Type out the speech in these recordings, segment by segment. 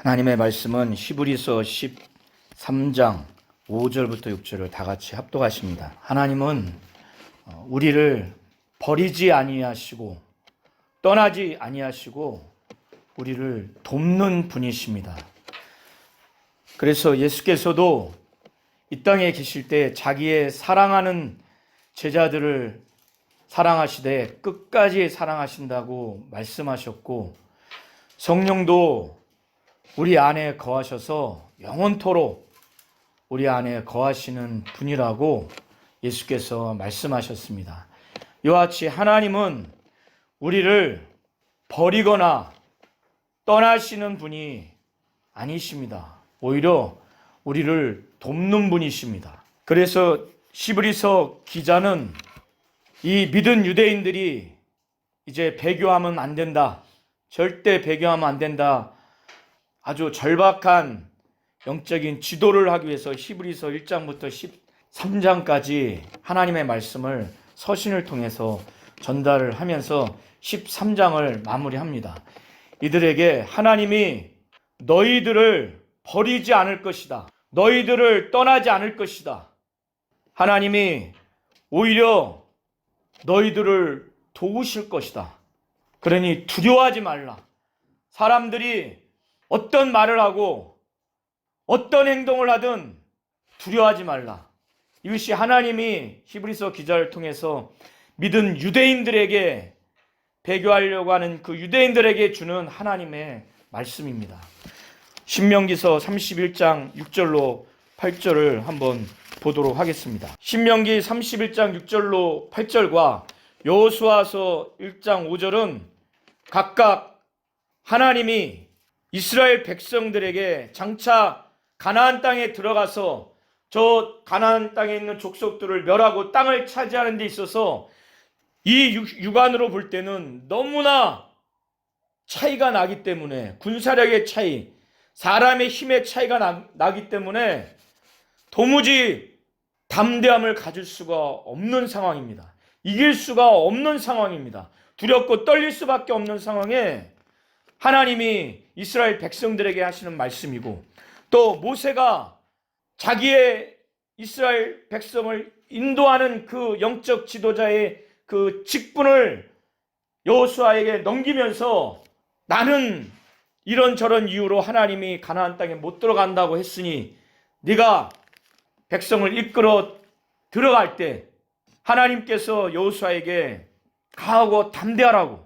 하나님의 말씀은 히브리서 13장 5절부터 6절을 다 같이 합독하십니다. 하나님은 우리를 버리지 아니하시고 떠나지 아니하시고 우리를 돕는 분이십니다. 그래서 예수께서도 이 땅에 계실 때 자기의 사랑하는 제자들을 사랑하시되 끝까지 사랑하신다고 말씀하셨고, 성령도 우리 안에 거하셔서 영원토록 우리 안에 거하시는 분이라고 예수께서 말씀하셨습니다. 이와 같이 하나님은 우리를 버리거나 떠나시는 분이 아니십니다. 오히려 우리를 돕는 분이십니다. 그래서 히브리서 기자는 이 믿은 유대인들이 이제 배교하면 안 된다, 절대 배교하면 안 된다, 아주 절박한 영적인 지도를 하기 위해서 히브리서 1장부터 13장까지 하나님의 말씀을 서신을 통해서 전달을 하면서 13장을 마무리합니다. 이들에게 하나님이 너희들을 버리지 않을 것이다, 너희들을 떠나지 않을 것이다, 하나님이 오히려 너희들을 도우실 것이다. 그러니 두려워하지 말라. 사람들이 어떤 말을 하고 어떤 행동을 하든 두려워하지 말라. 이것이 하나님이 히브리서 기자를 통해서 믿은 유대인들에게, 배교하려고 하는 그 유대인들에게 주는 하나님의 말씀입니다. 신명기서 31장 6절로 8절을 한번 보도록 하겠습니다. 신명기 31장 6절로 8절과 여호수아서 1장 5절은 각각 하나님이 이스라엘 백성들에게 장차 가나안 땅에 들어가서 저 가나안 땅에 있는 족속들을 멸하고 땅을 차지하는 데 있어서 이 육안으로 볼 때는 너무나 차이가 나기 때문에, 군사력의 차이, 사람의 힘의 차이가 나기 때문에 도무지 담대함을 가질 수가 없는 상황입니다. 이길 수가 없는 상황입니다. 두렵고 떨릴 수밖에 없는 상황에 하나님이 이스라엘 백성들에게 하시는 말씀이고, 또 모세가 자기의 이스라엘 백성을 인도하는 그 영적 지도자의 그 직분을 여호수아에게 넘기면서 나는 이런저런 이유로 하나님이 가나안 땅에 못 들어간다고 했으니 네가 백성을 이끌어 들어갈 때 하나님께서 여호수아에게 강하고 담대하라고,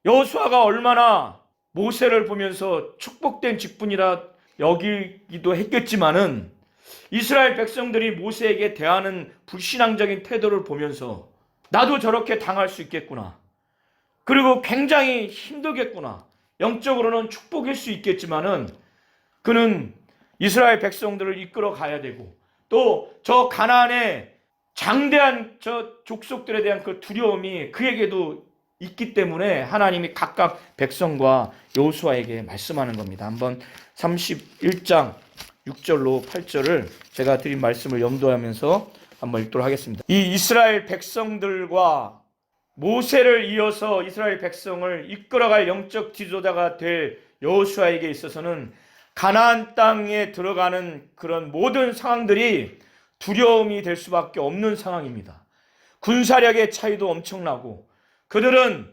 여호수아가 얼마나 모세를 보면서 축복된 직분이라 여기기도 했겠지만은 이스라엘 백성들이 모세에게 대하는 불신앙적인 태도를 보면서 나도 저렇게 당할 수 있겠구나, 그리고 굉장히 힘들겠구나, 영적으로는 축복일 수 있겠지만은 그는 이스라엘 백성들을 이끌어 가야 되고, 또 저 가나안의 장대한 저 족속들에 대한 그 두려움이 그에게도 있기 때문에 하나님이 각각 백성과 여호수아에게 말씀하는 겁니다. 한번 31장 6절로 8절을 제가 드린 말씀을 염두하면서 한번 읽도록 하겠습니다. 이 이스라엘 백성들과 모세를 이어서 이스라엘 백성을 이끌어갈 영적 지도자가 될 여호수아에게 있어서는 가나안 땅에 들어가는 그런 모든 상황들이 두려움이 될 수밖에 없는 상황입니다. 군사력의 차이도 엄청나고, 그들은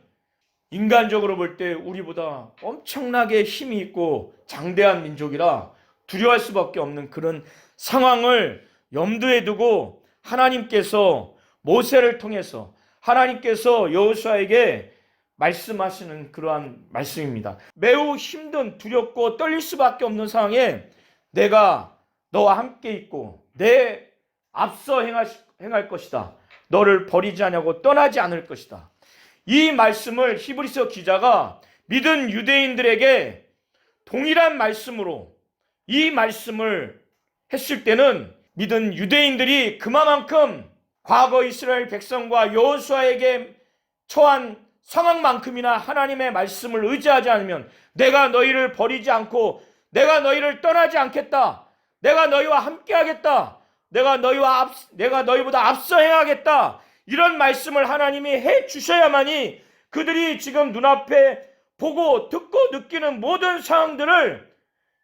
인간적으로 볼 때 우리보다 엄청나게 힘이 있고 장대한 민족이라 두려워할 수밖에 없는 그런 상황을 염두에 두고 하나님께서 모세를 통해서 하나님께서 여호수아에게 말씀하시는 그러한 말씀입니다. 매우 힘든, 두렵고 떨릴 수밖에 없는 상황에 내가 너와 함께 있고 내 앞서 행할 것이다, 너를 버리지 않고 떠나지 않을 것이다. 이 말씀을 히브리서 기자가 믿은 유대인들에게 동일한 말씀으로 이 말씀을 했을 때는 믿은 유대인들이 그만큼 과거 이스라엘 백성과 여호수아에게 처한 상황만큼이나 하나님의 말씀을 의지하지 않으면 내가 너희를 버리지 않고 내가 너희를 떠나지 않겠다, 내가 너희와 함께 하겠다, 내가 너희보다 앞서 행하겠다, 이런 말씀을 하나님이 해 주셔야만이 그들이 지금 눈앞에 보고 듣고 느끼는 모든 상황들을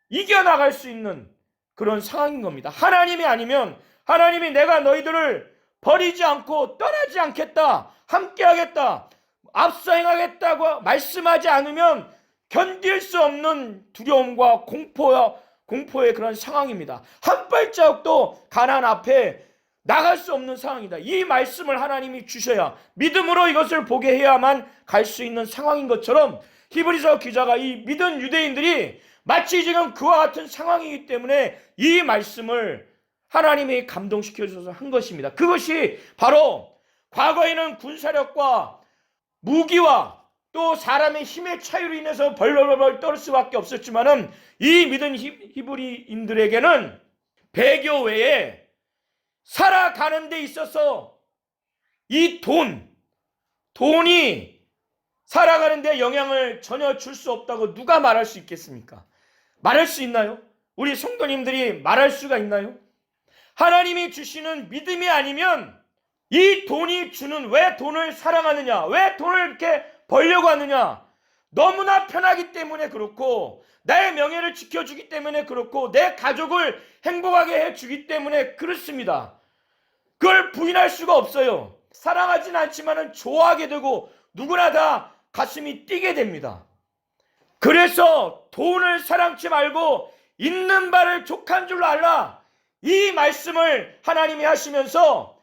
이겨나갈 수 있는 그런 상황인 겁니다. 하나님이 아니면, 하나님이 내가 너희들을 버리지 않고 떠나지 않겠다, 함께하겠다, 앞서 행하겠다고 말씀하지 않으면 견딜 수 없는 두려움과 공포의 그런 상황입니다. 한 발자국도 가나안 앞에 나갈 수 없는 상황이다. 이 말씀을 하나님이 주셔야 믿음으로 이것을 보게 해야만 갈 수 있는 상황인 것처럼, 히브리서 기자가 이 믿은 유대인들이 마치 지금 그와 같은 상황이기 때문에 이 말씀을 하나님이 감동시켜 주셔서 한 것입니다. 그것이 바로 과거에는 군사력과 무기와 또 사람의 힘의 차이로 인해서 벌벌벌 떨 수밖에 없었지만은, 이 믿은 히브리인들에게는 배교 외에 살아가는 데 있어서 이 돈이 살아가는 데 영향을 전혀 줄 수 없다고 누가 말할 수 있겠습니까? 말할 수 있나요? 우리 성도님들이 말할 수가 있나요? 하나님이 주시는 믿음이 아니면 이 돈이 주는, 왜 돈을 사랑하느냐, 왜 돈을 이렇게 벌려고 하느냐, 너무나 편하기 때문에 그렇고, 나의 명예를 지켜주기 때문에 그렇고, 내 가족을 행복하게 해주기 때문에 그렇습니다. 그걸 부인할 수가 없어요. 사랑하진 않지만 좋아하게 되고 누구나 다 가슴이 뛰게 됩니다. 그래서 돈을 사랑치 말고 있는 바를 족한 줄로 알라, 이 말씀을 하나님이 하시면서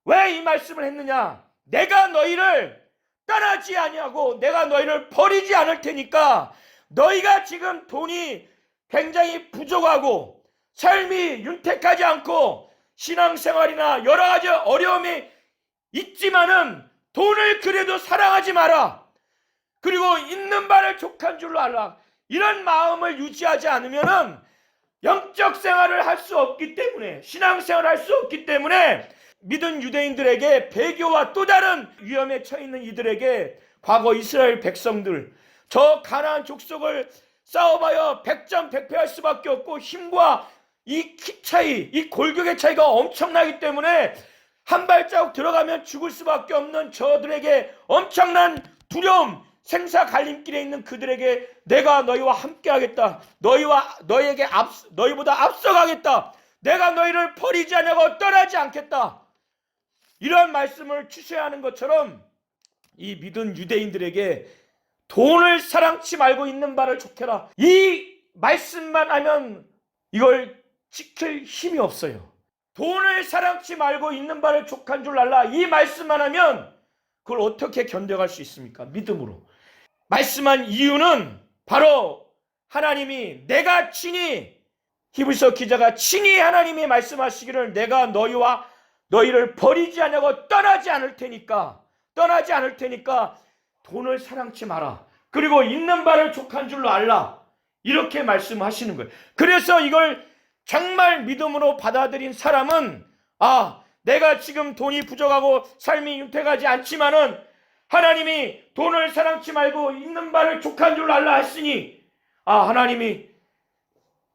왜 이 말씀을 했느냐, 내가 너희를 떠나지 아니하고 내가 너희를 버리지 않을 테니까, 너희가 지금 돈이 굉장히 부족하고 삶이 윤택하지 않고 신앙생활이나 여러 가지 어려움이 있지만은 돈을 그래도 사랑하지 마라. 그리고 있는 바를 족한 줄로 알라. 이런 마음을 유지하지 않으면은 영적 생활을 할 수 없기 때문에, 신앙생활을 할 수 없기 때문에, 믿은 유대인들에게 배교와 또 다른 위험에 처해 있는 이들에게 과거 이스라엘 백성들, 저 가나안 족속을 싸워봐야 백전백패할 수밖에 없고, 힘과 이 키 차이, 이 골격의 차이가 엄청나기 때문에 한 발자국 들어가면 죽을 수밖에 없는 저들에게 엄청난 두려움, 생사 갈림길에 있는 그들에게 내가 너희와 함께 하겠다, 너희보다 앞서가겠다, 내가 너희를 버리지 않고 떠나지 않겠다, 이런 말씀을 주셔야 하는 것처럼, 이 믿은 유대인들에게 돈을 사랑치 말고 있는 바를 족해라, 이 말씀만 하면 이걸 지킬 힘이 없어요. 돈을 사랑치 말고 있는 바를 족한 줄 알라, 이 말씀만 하면 그걸 어떻게 견뎌갈 수 있습니까? 믿음으로. 말씀한 이유는 바로 하나님이, 내가 친히, 히브리서 기자가 친히 하나님이 말씀하시기를 내가 너희를 버리지 않고 떠나지 않을 테니까 돈을 사랑치 마라. 그리고 있는 바를 족한 줄로 알라. 이렇게 말씀하시는 거예요. 그래서 이걸 정말 믿음으로 받아들인 사람은, 내가 지금 돈이 부족하고 삶이 윤택하지 않지만은 하나님이 돈을 사랑치 말고 있는 바를 족한 줄로 알라 했으니, 하나님이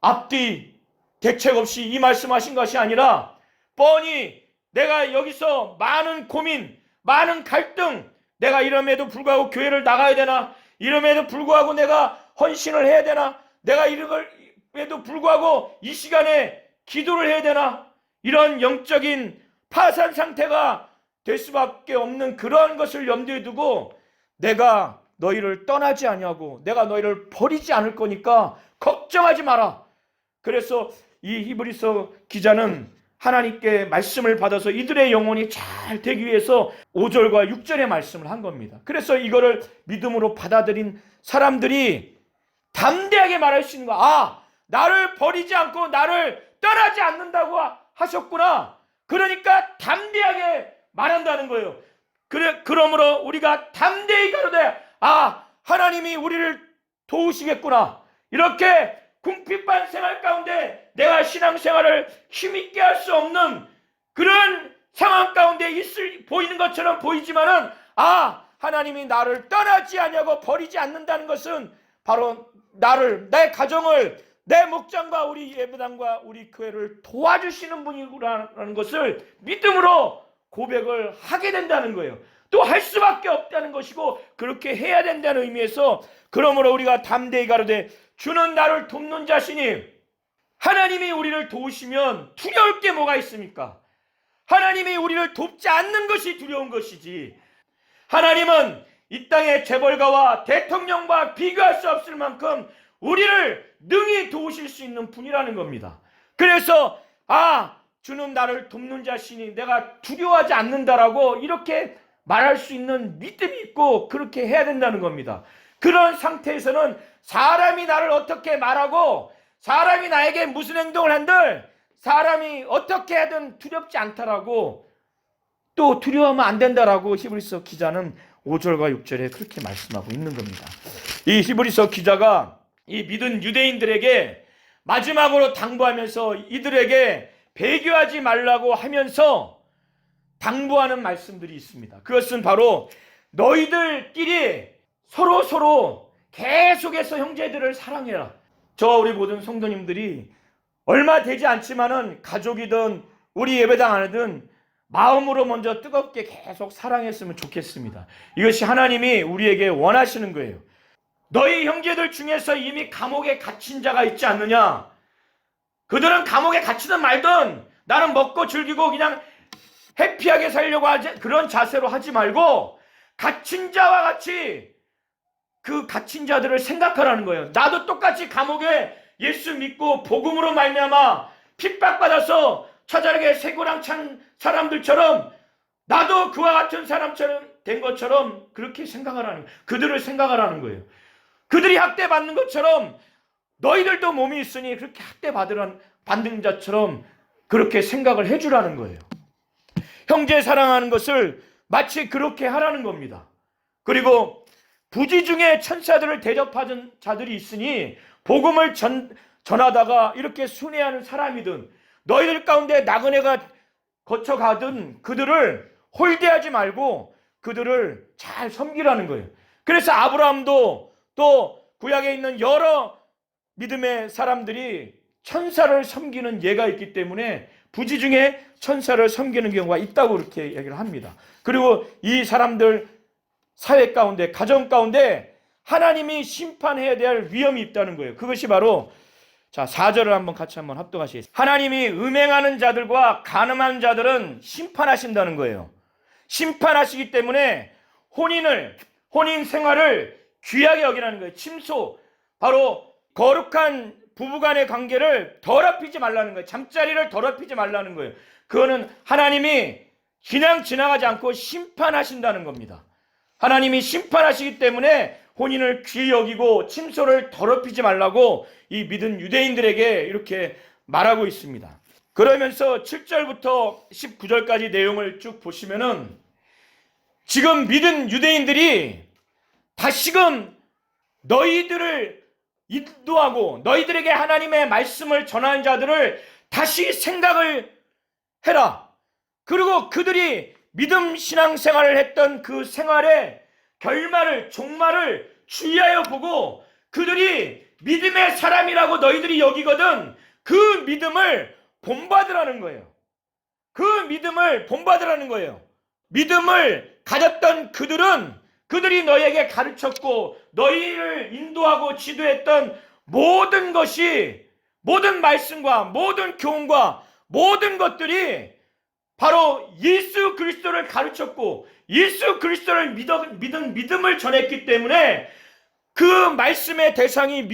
앞뒤 대책 없이 이 말씀하신 것이 아니라 뻔히 내가 여기서 많은 고민, 많은 갈등, 내가 이럼에도 불구하고 교회를 나가야 되나, 이럼에도 불구하고 내가 헌신을 해야 되나, 내가 이럼에도 불구하고 이 시간에 기도를 해야 되나, 이런 영적인 파산 상태가 될 수밖에 없는 그러한 것을 염두에 두고, 내가 너희를 떠나지 아니하고 내가 너희를 버리지 않을 거니까 걱정하지 마라. 그래서 이 히브리서 기자는 하나님께 말씀을 받아서 이들의 영혼이 잘 되기 위해서 5절과 6절의 말씀을 한 겁니다. 그래서 이거를 믿음으로 받아들인 사람들이 담대하게 말할 수 있는 거야. 나를 버리지 않고 나를 떠나지 않는다고 하셨구나. 그러니까 담대하게 말한다는 거예요. 그러므로 우리가 담대히 가로되, 하나님이 우리를 도우시겠구나. 이렇게 궁핍한 생활 가운데 내가 신앙생활을 힘있게 할 수 없는 그런 상황 가운데 보이는 것처럼 보이지만은, 하나님이 나를 떠나지 않냐고 버리지 않는다는 것은 바로 내 가정을, 내 목장과 우리 예배당과 우리 교회를 도와주시는 분이라는 것을 믿음으로 고백을 하게 된다는 거예요. 또 할 수밖에 없다는 것이고, 그렇게 해야 된다는 의미에서, 그러므로 우리가 담대히 가로되 주는 나를 돕는 자시니 하나님이 우리를 도우시면 두려울 게 뭐가 있습니까? 하나님이 우리를 돕지 않는 것이 두려운 것이지, 하나님은 이 땅의 재벌가와 대통령과 비교할 수 없을 만큼 우리를 능히 도우실 수 있는 분이라는 겁니다. 그래서 주는 나를 돕는 자시니 내가 두려워하지 않는다라고 이렇게 말할 수 있는 믿음이 있고 그렇게 해야 된다는 겁니다. 그런 상태에서는 사람이 나를 어떻게 말하고 사람이 나에게 무슨 행동을 한들 사람이 어떻게 하든 두렵지 않다라고, 또 두려워하면 안 된다라고 히브리서 기자는 5절과 6절에 그렇게 말씀하고 있는 겁니다. 이 히브리서 기자가 이 믿은 유대인들에게 마지막으로 당부하면서 이들에게 배교하지 말라고 하면서 당부하는 말씀들이 있습니다. 그것은 바로 너희들끼리 서로 계속해서 형제들을 사랑해라. 우리 모든 성도님들이 얼마 되지 않지만은 가족이든 우리 예배당 안에든 마음으로 먼저 뜨겁게 계속 사랑했으면 좋겠습니다. 이것이 하나님이 우리에게 원하시는 거예요. 너희 형제들 중에서 이미 감옥에 갇힌 자가 있지 않느냐? 그들은 감옥에 갇히든 말든 나는 먹고 즐기고 그냥 해피하게 살려고 하지, 그런 자세로 하지 말고 갇힌 자와 같이 그 갇힌 자들을 생각하라는 거예요. 나도 똑같이 감옥에 예수 믿고 복음으로 말미암아 핍박받아서 처자에게 쇠고랑 찬 사람들처럼 나도 그와 같은 사람처럼 된 것처럼 그렇게 생각하라는 거예요. 그들을 생각하라는 거예요. 그들이 학대받는 것처럼 너희들도 몸이 있으니 그렇게 학대받는 자처럼 그렇게 생각을 해주라는 거예요. 형제 사랑하는 것을 마치 그렇게 하라는 겁니다. 그리고 부지 중에 천사들을 대접하는 자들이 있으니 복음을 전하다가 이렇게 순회하는 사람이든 너희들 가운데 나그네가 거쳐가든 그들을 홀대하지 말고 그들을 잘 섬기라는 거예요. 그래서 아브라함도 또 구약에 있는 여러 믿음의 사람들이 천사를 섬기는 예가 있기 때문에 부지 중에 천사를 섬기는 경우가 있다고 그렇게 얘기를 합니다. 그리고 이 사람들 사회 가운데, 가정 가운데 하나님이 심판해야 될 위험이 있다는 거예요. 그것이 바로 4절을 한번 같이 한번 합독하시겠습니다. 하나님이 음행하는 자들과 간음하는 자들은 심판하신다는 거예요. 심판하시기 때문에 혼인 생활을 귀하게 여기라는 거예요. 침소, 바로 거룩한 부부간의 관계를 더럽히지 말라는 거예요. 잠자리를 더럽히지 말라는 거예요. 그거는 하나님이 그냥 지나가지 않고 심판하신다는 겁니다. 하나님이 심판하시기 때문에 혼인을 귀히 여기고 침소를 더럽히지 말라고 이 믿은 유대인들에게 이렇게 말하고 있습니다. 그러면서 7절부터 19절까지 내용을 쭉 보시면은 지금 믿은 유대인들이 다시금 너희들을 인도하고 너희들에게 하나님의 말씀을 전하는 자들을 다시 생각을 해라. 그리고 그들이 믿음 신앙생활을 했던 그 생활의 결말을, 종말을 주의하여 보고 그들이 믿음의 사람이라고 너희들이 여기거든 그 믿음을 본받으라는 거예요. 그 믿음을 본받으라는 거예요. 믿음을 가졌던 그들이 너희에게 가르쳤고 너희를 인도하고 지도했던 모든 것이, 모든 말씀과 모든 교훈과 모든 것들이 바로 예수 그리스도를 가르쳤고 예수 그리스도를 믿은 믿음을 전했기 때문에 그 말씀의 대상이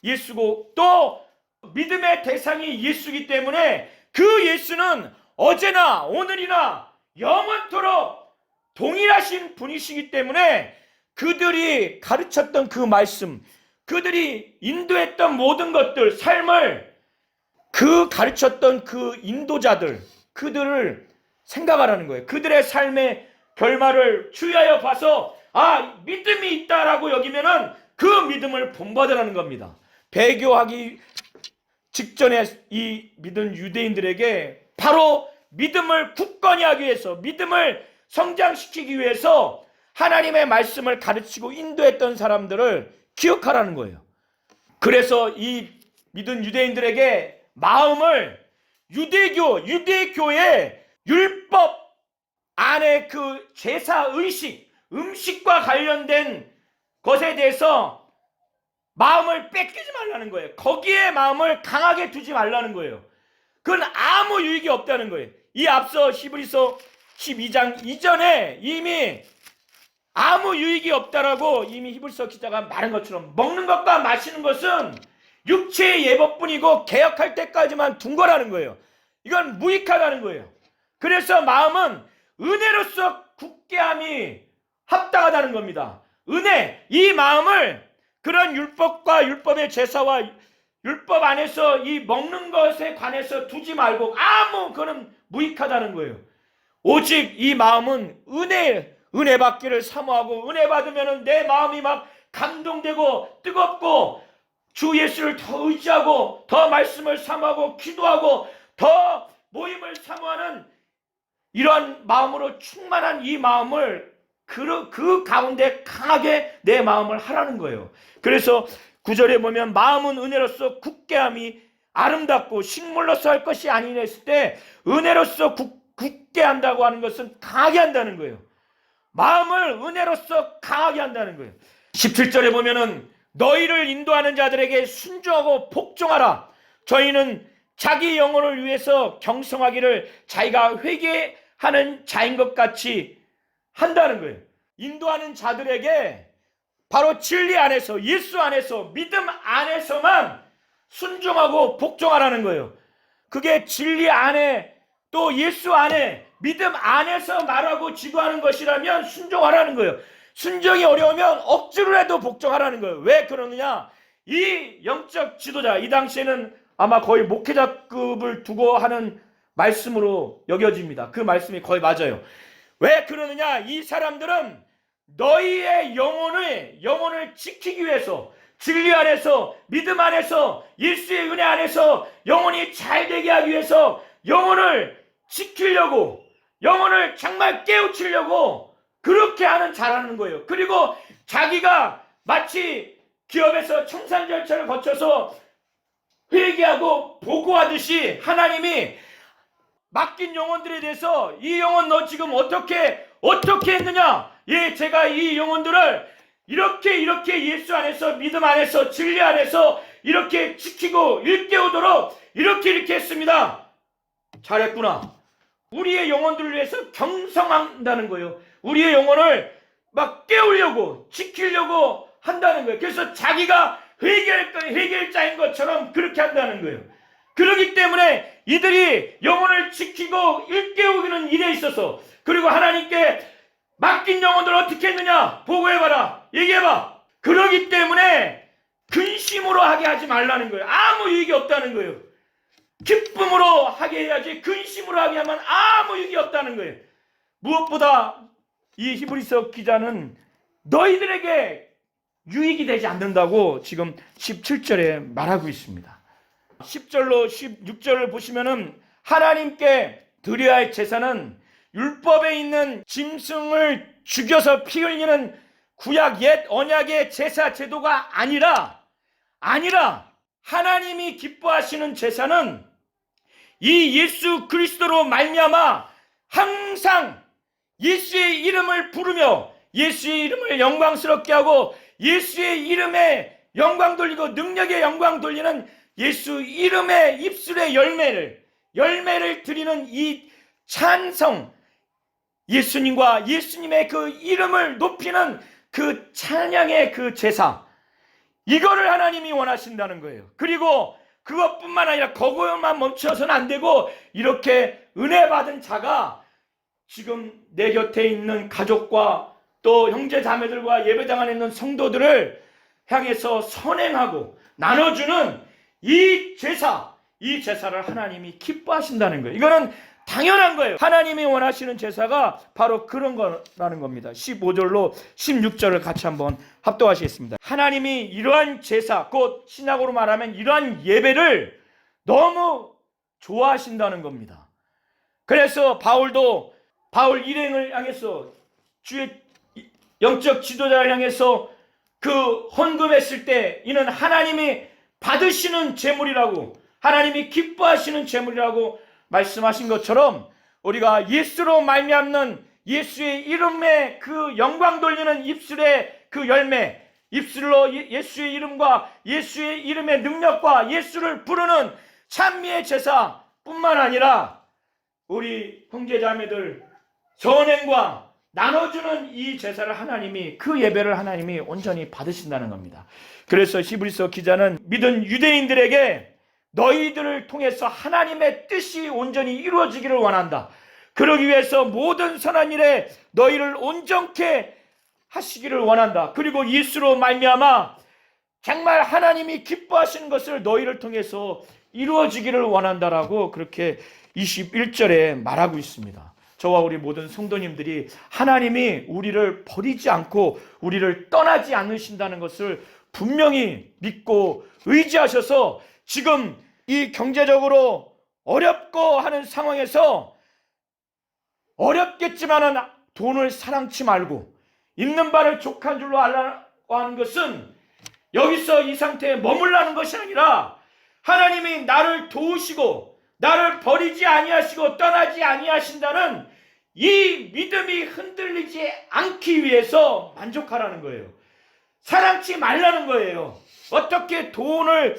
예수고 또 믿음의 대상이 예수이기 때문에 그 예수는 어제나 오늘이나 영원토록 동일하신 분이시기 때문에 그들이 가르쳤던 그 말씀, 그들이 인도했던 모든 것들, 삶을 그 가르쳤던 그 인도자들, 그들을 생각하라는 거예요. 그들의 삶의 결말을 주의하여 봐서 믿음이 있다라고 여기면은 그 믿음을 본받으라는 겁니다. 배교하기 직전에 이 믿은 유대인들에게 바로 믿음을 굳건히 하기 위해서, 믿음을 성장시키기 위해서 하나님의 말씀을 가르치고 인도했던 사람들을 기억하라는 거예요. 그래서 이 믿은 유대인들에게 마음을 유대교의 율법 안에 그 제사 의식, 음식과 관련된 것에 대해서 마음을 뺏기지 말라는 거예요. 거기에 마음을 강하게 두지 말라는 거예요. 그건 아무 유익이 없다는 거예요. 이 앞서 히브리서 12장 이전에 이미 아무 유익이 없다라고 이미 히브리서 기자가 말한 것처럼 먹는 것과 마시는 것은 육체의 예법뿐이고 개혁할 때까지만 둔 거라는 거예요. 이건 무익하다는 거예요. 그래서 마음은 은혜로서 굳게함이 합당하다는 겁니다. 은혜, 이 마음을 그런 율법과 율법의 제사와 율법 안에서 이 먹는 것에 관해서 두지 말고 그는 무익하다는 거예요. 오직 이 마음은 은혜 받기를 사모하고 은혜 받으면 내 마음이 막 감동되고 뜨겁고 주 예수를 더 의지하고 더 말씀을 사모하고 기도하고 더 모임을 사모하는 이러한 마음으로 충만한 이 마음을 그 가운데 강하게 내 마음을 하라는 거예요. 그래서 9절에 보면 마음은 은혜로서 굳게함이 아름답고 식물로서 할 것이 아니냐 했을 때 은혜로서 굳게 한다고 하는 것은 강하게 한다는 거예요. 마음을 은혜로서 강하게 한다는 거예요. 17절에 보면은 너희를 인도하는 자들에게 순종하고 복종하라. 저희는 자기 영혼을 위해서 경성하기를 자기가 회개하는 자인 것 같이 한다는 거예요. 인도하는 자들에게 바로 진리 안에서 예수 안에서 믿음 안에서만 순종하고 복종하라는 거예요. 그게 진리 안에 또 예수 안에 믿음 안에서 말하고 지도하는 것이라면 순종하라는 거예요. 순종이 어려우면 억지로라도 복종하라는 거예요. 왜 그러느냐? 이 영적 지도자, 이 당시에는 아마 거의 목회자급을 두고 하는 말씀으로 여겨집니다. 그 말씀이 거의 맞아요. 왜 그러느냐? 이 사람들은 너희의 영혼을 지키기 위해서 진리 안에서 믿음 안에서 예수의 은혜 안에서 영혼이 잘 되게 하기 위해서 영혼을 지키려고 영혼을 정말 깨우치려고 그렇게 잘하는 거예요. 그리고 자기가 마치 기업에서 청산 절차를 거쳐서 회개하고 보고하듯이 하나님이 맡긴 영혼들에 대해서 이 영혼 너 지금 어떻게 했느냐? 예, 제가 이 영혼들을 이렇게 예수 안에서 믿음 안에서 진리 안에서 이렇게 지키고 일깨우도록 이렇게 했습니다. 잘했구나. 우리의 영혼들을 위해서 경성한다는 거예요. 우리의 영혼을 막 깨우려고 지키려고 한다는 거예요. 그래서 자기가 회개자인 것처럼 그렇게 한다는 거예요. 그렇기 때문에 이들이 영혼을 지키고 일깨우기는 일에 있어서 그리고 하나님께 맡긴 영혼들 어떻게 했느냐 보고해봐라, 얘기해봐. 그러기 때문에 근심으로 하게 하지 말라는 거예요. 아무 유익이 없다는 거예요. 기쁨으로 하게 해야지 근심으로 하게 하면 아무 유익이 없다는 거예요. 무엇보다 이 히브리서 기자는 너희들에게 유익이 되지 않는다고 지금 17절에 말하고 있습니다. 10절로 16절을 보시면은 하나님께 드려야 할 제사는 율법에 있는 짐승을 죽여서 피 흘리는 구약 옛 언약의 제사 제도가 아니라 하나님이 기뻐하시는 제사는 이 예수 그리스도로 말미암아 항상 예수의 이름을 부르며 예수의 이름을 영광스럽게 하고 예수의 이름에 영광 돌리고 능력에 영광 돌리는 예수 이름의 입술의 열매를 드리는 이 찬성, 예수님과 예수님의 그 이름을 높이는 그 찬양의 그 제사, 이거를 하나님이 원하신다는 거예요. 그리고 그것뿐만 아니라 거기에만 멈춰서는 안 되고 이렇게 은혜 받은 자가 지금 내 곁에 있는 가족과 또 형제 자매들과 예배당 안에 있는 성도들을 향해서 선행하고 나눠주는 이 제사를 하나님이 기뻐하신다는 거예요. 이거는 당연한 거예요. 하나님이 원하시는 제사가 바로 그런 거라는 겁니다. 15절로 16절을 같이 한번 합독하시겠습니다. 하나님이 이러한 제사, 곧 신약으로 말하면 이러한 예배를 너무 좋아하신다는 겁니다. 그래서 바울 일행을 향해서 주의 영적 지도자를 향해서 그 헌금했을 때 이는 하나님이 받으시는 제물이라고, 하나님이 기뻐하시는 제물이라고 말씀하신 것처럼 우리가 예수로 말미암는 예수의 이름에 그 영광 돌리는 입술의 그 열매, 입술로 예수의 이름과 예수의 이름의 능력과 예수를 부르는 찬미의 제사뿐만 아니라 우리 형제자매들 전행과 나눠주는 이 제사를 하나님이, 그 예배를 하나님이 온전히 받으신다는 겁니다. 그래서 히브리서 기자는 믿은 유대인들에게 너희들을 통해서 하나님의 뜻이 온전히 이루어지기를 원한다. 그러기 위해서 모든 선한 일에 너희를 온전케 하시기를 원한다. 그리고 예수로 말미암아 정말 하나님이 기뻐하시는 것을 너희를 통해서 이루어지기를 원한다라고 그렇게 21절에 말하고 있습니다. 저와 우리 모든 성도님들이 하나님이 우리를 버리지 않고 우리를 떠나지 않으신다는 것을 분명히 믿고 의지하셔서 지금 이 경제적으로 어렵고 하는 상황에서 어렵겠지만은 돈을 사랑치 말고 있는 바를 족한 줄로 알라고 하는 것은 여기서 이 상태에 머물라는 것이 아니라 하나님이 나를 도우시고 나를 버리지 아니하시고 떠나지 아니하신다는 이 믿음이 흔들리지 않기 위해서 만족하라는 거예요. 사랑치 말라는 거예요. 어떻게 돈을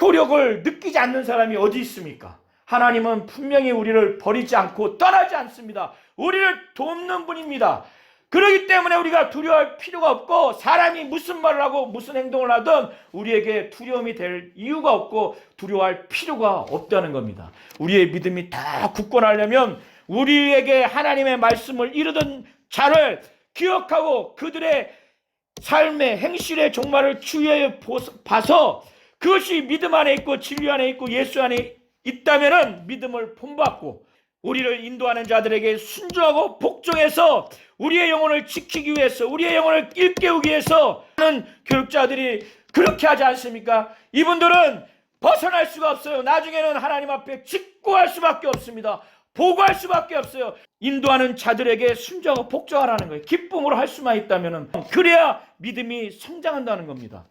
효력을 느끼지 않는 사람이 어디 있습니까? 하나님은 분명히 우리를 버리지 않고 떠나지 않습니다. 우리를 돕는 분입니다. 그렇기 때문에 우리가 두려워할 필요가 없고 사람이 무슨 말을 하고 무슨 행동을 하든 우리에게 두려움이 될 이유가 없고 두려워할 필요가 없다는 겁니다. 우리의 믿음이 다 굳건하려면 우리에게 하나님의 말씀을 이루던 자를 기억하고 그들의 삶의 행실의 종말을 주의해 봐서 그것이 믿음 안에 있고 진리 안에 있고 예수 안에 있다면은 믿음을 본받고 우리를 인도하는 자들에게 순종하고 복종해서 우리의 영혼을 지키기 위해서 우리의 영혼을 일깨우기 위해서 하는 교육자들이 그렇게 하지 않습니까? 이분들은 벗어날 수가 없어요. 나중에는 하나님 앞에 직고할 수밖에 없습니다. 보고할 수밖에 없어요. 인도하는 자들에게 순종하고 복종하라는 거예요. 기쁨으로 할 수만 있다면 그래야 믿음이 성장한다는 겁니다.